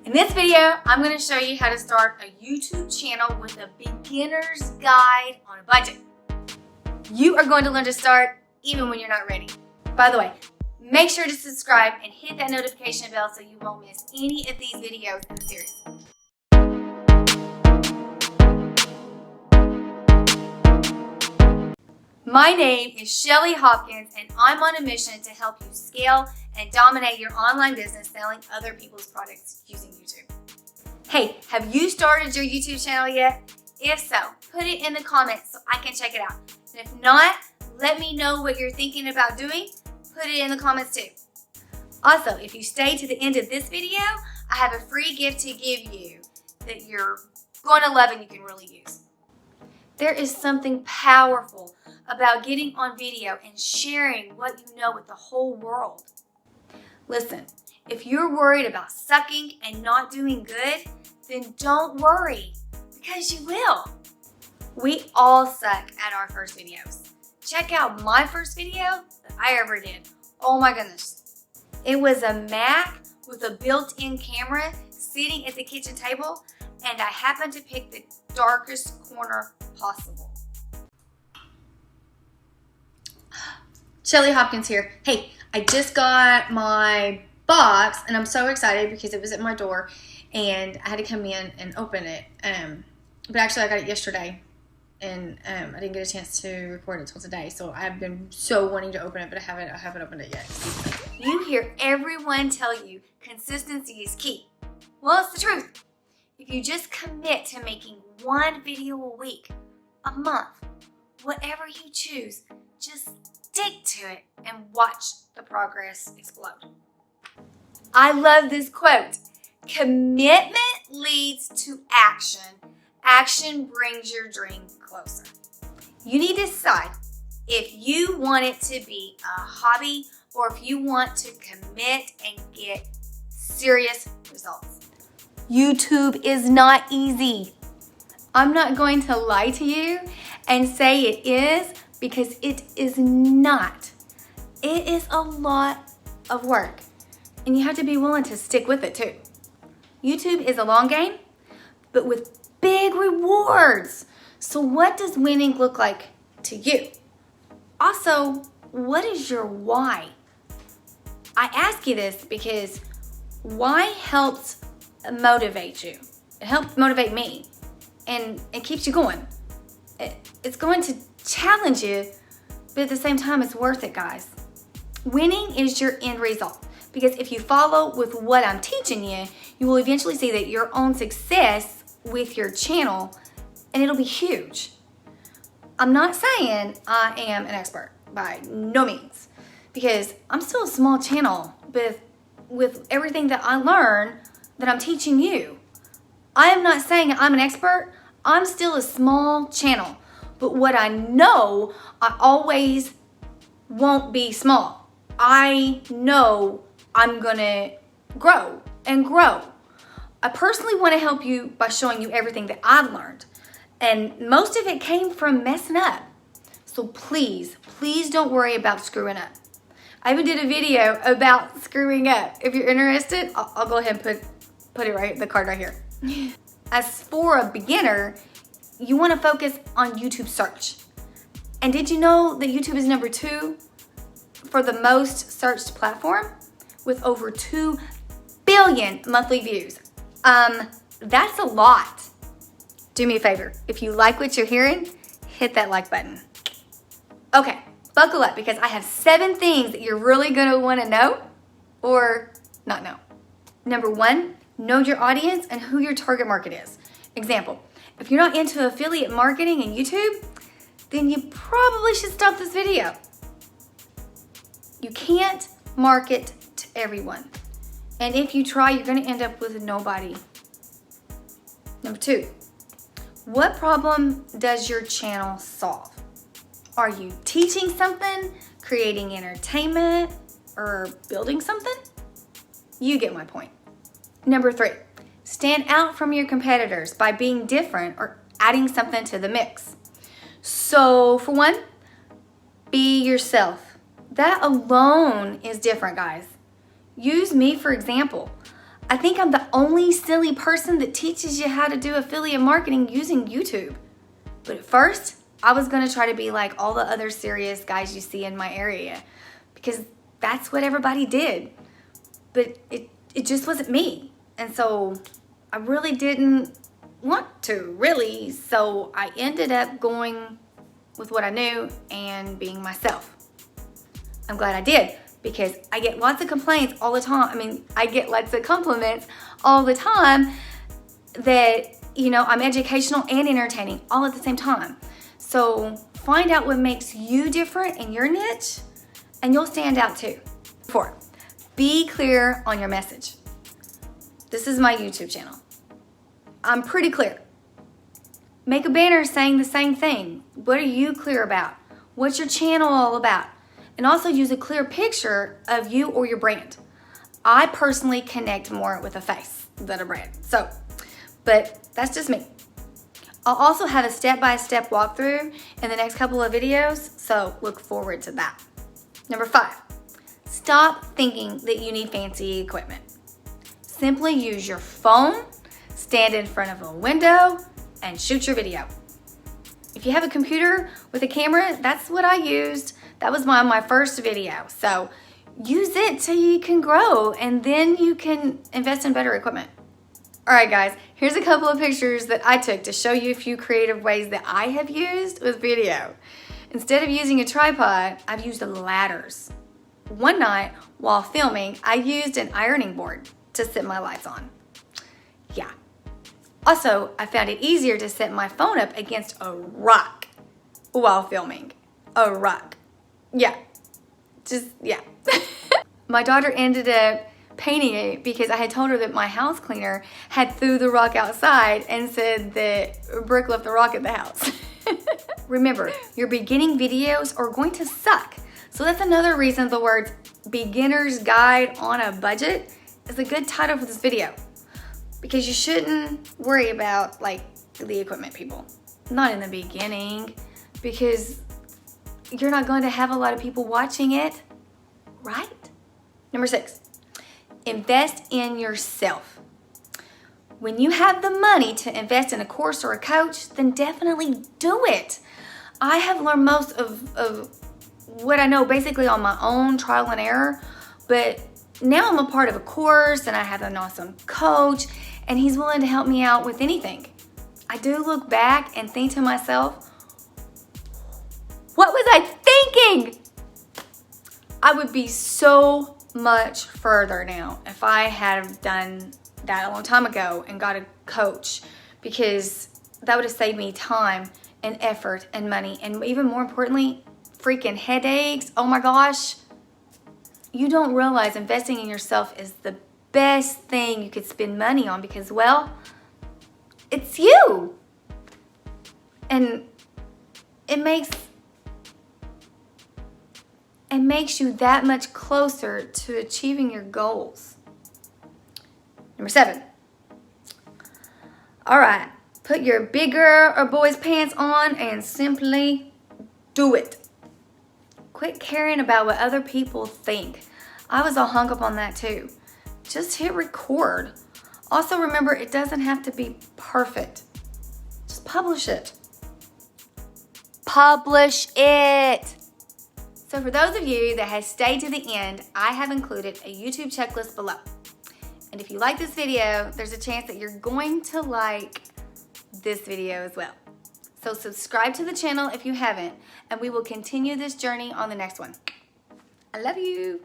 In this video, I'm going to show you how to start a YouTube channel with a beginner's guide on a budget. You are going to learn to start even when you're not ready. By the way, make sure to subscribe and hit that notification bell so you won't miss any of these videos in the series. My name is Shelly Hopkins, and I'm on a mission to help you scale and dominate your online business selling other people's products using YouTube. Hey, have you started your YouTube channel yet? If so, put it in the comments so I can check it out. And if not, let me know what you're thinking about doing. Put it in the comments too. Also, if you stay to the end of this video, I have a free gift to give you that you're going to love and you can really use. There is something powerful about getting on video and sharing what you know with the whole world. Listen, if you're worried about sucking and not doing good, then don't worry, because you will. We all suck at our first videos. Check out my first video that I ever did. Oh my goodness. It was a Mac with a built-in camera sitting at the kitchen table, and I happened to pick the darkest corner possible. Shelly Hopkins here. Hey, I just got my box and I'm so excited because it was at my door and I had to come in and open it. But actually I got it yesterday and I didn't get a chance to record it until today. So I've been so wanting to open it, but I haven't opened it yet. You hear everyone tell you consistency is key. Well, it's the truth. If you just commit to making one video a week, a month, whatever you choose, just stick to it and watch the progress explode. I love this quote. Commitment leads to action. Action brings your dream closer. You need to decide if you want it to be a hobby or if you want to commit and get serious results. YouTube is not easy. I'm not going to lie to you and say it is, because it is not. It is a lot of work, and you have to be willing to stick with it too. YouTube is a long game, but with big rewards. So what does winning look like to you? Also, what is your why? I ask you this because why helps motivate you. It helps motivate me, and it keeps you going. It's going to challenge you, but at the same time, it's worth it, guys. Winning is your end result, because if you follow with what I'm teaching you, you will eventually see that your own success with your channel, and it'll be huge. I'm not saying I am an expert, by no means, because I'm still a small channel with everything that I learn that I'm teaching you. I am not saying I'm an expert. I'm still a small channel. But what I know, I always won't be small. I know I'm gonna grow and grow. I personally wanna help you by showing you everything that I've learned. And most of it came from messing up. So please, please don't worry about screwing up. I even did a video about screwing up. If you're interested, I'll go ahead and put it right, the card right here. As for a beginner, you want to focus on YouTube search. And did you know that YouTube is number 2 for the most searched platform with over 2 billion monthly views? That's a lot. Do me a favor. If you like what you're hearing, hit that like button. Okay, buckle up, because I have 7 things that you're really going to want to know or not know. Number 1, know your audience and who your target market is. Example, if you're not into affiliate marketing and YouTube, then you probably should stop this video. You can't market to everyone. And if you try, you're gonna end up with nobody. Number 2, what problem does your channel solve? Are you teaching something, creating entertainment, or building something? You get my point. Number 3, stand out from your competitors by being different or adding something to the mix. So for one, be yourself. That alone is different, guys. Use me for example. I think I'm the only silly person that teaches you how to do affiliate marketing using YouTube. But at first, I was gonna try to be like all the other serious guys you see in my area because that's what everybody did. But it just wasn't me. And so I really didn't want to, really. So I ended up going with what I knew and being myself. I'm glad I did because I get lots of complaints all the time. I mean, I get lots of compliments all the time that, you know, I'm educational and entertaining all at the same time. So find out what makes you different in your niche and you'll stand out too. 4, be clear on your message. This is my YouTube channel. I'm pretty clear. Make a banner saying the same thing. What are you clear about? What's your channel all about? And also use a clear picture of you or your brand. I personally connect more with a face than a brand. So, but that's just me. I'll also have a step-by-step walkthrough in the next couple of videos, so look forward to that. Number 5, stop thinking that you need fancy equipment. Simply use your phone, stand in front of a window, and shoot your video. If you have a computer with a camera, that's what I used. That was my first video. So use it till you can grow and then you can invest in better equipment. All right, guys, here's a couple of pictures that I took to show you a few creative ways that I have used with video. Instead of using a tripod, I've used ladders. One night while filming, I used an ironing board to set my lights on. Yeah. Also, I found it easier to set my phone up against a rock while filming. A rock. Yeah. Yeah. My daughter ended up painting it because I had told her that my house cleaner had threw the rock outside and said that Brooke left the rock at the house. Remember, your beginning videos are going to suck. So that's another reason the words beginner's guide on a budget is a good title for this video. Because you shouldn't worry about like the equipment, people. Not in the beginning, because you're not going to have a lot of people watching it, right? Number 6, invest in yourself. When you have the money to invest in a course or a coach, then definitely do it. I have learned most of what I know basically on my own trial and error, but now I'm a part of a course and I have an awesome coach and he's willing to help me out with anything. I do look back and think to myself, what was I thinking? I would be so much further now if I had done that a long time ago and got a coach, because that would have saved me time and effort and money and even more importantly, freaking headaches. Oh my gosh. You don't realize investing in yourself is the best thing you could spend money on because, well, it's you. And it makes you that much closer to achieving your goals. Number 7. All right, put your big girl or boy's pants on and simply do it. Quit caring about what other people think. I was all hung up on that too. Just hit record. Also remember, it doesn't have to be perfect. Just publish it. Publish it. So for those of you that have stayed to the end, I have included a YouTube checklist below. And if you like this video, there's a chance that you're going to like this video as well. So subscribe to the channel if you haven't, and we will continue this journey on the next one. I love you.